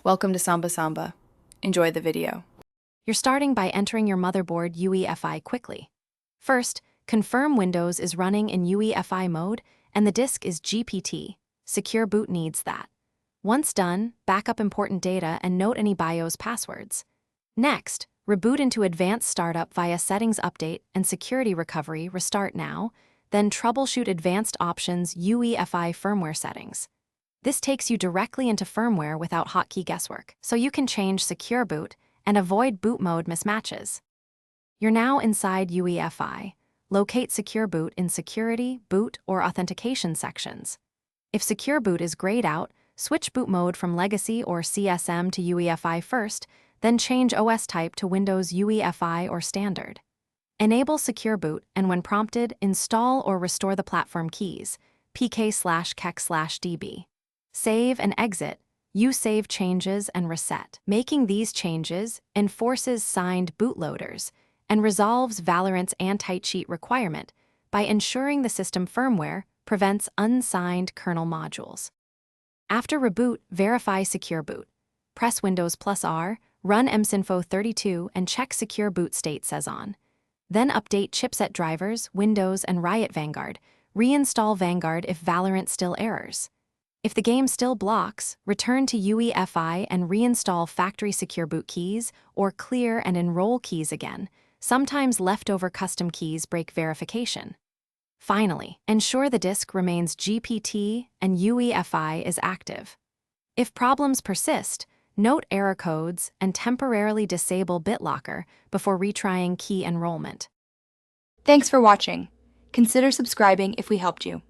Welcome to Samba Samba. Enjoy the video. You're starting by entering your motherboard UEFI quickly. First, confirm Windows is running in UEFI mode and the disk is GPT. Secure boot needs that. Once done, backup important data and note any BIOS passwords. Next, reboot into Advanced Startup via Settings Update and Security Recovery Restart Now, then troubleshoot Advanced Options UEFI firmware settings. This takes you directly into firmware without hotkey guesswork, so you can change Secure Boot and avoid boot mode mismatches. You're now inside UEFI. Locate Secure Boot in Security, Boot, or Authentication sections. If Secure Boot is grayed out, switch boot mode from Legacy or CSM to UEFI first, then change OS type to Windows UEFI or Standard. Enable Secure Boot and when prompted, install or restore the platform keys, pk/keck/db. Save and exit. You save changes and reset. Making these changes enforces signed bootloaders and resolves Valorant's anti-cheat requirement by ensuring the system firmware prevents unsigned kernel modules. After reboot, verify Secure Boot. Press Windows+R, run msinfo32 and check Secure Boot state says on. Then update chipset drivers, Windows, and Riot Vanguard. Reinstall Vanguard if Valorant still errors. If the game still blocks, return to UEFI and reinstall factory Secure Boot keys or clear and enroll keys again. Sometimes leftover custom keys break verification. Finally, ensure the disk remains GPT and UEFI is active. If problems persist, note error codes and temporarily disable BitLocker before retrying key enrollment. Thanks for watching. Consider subscribing if we helped you.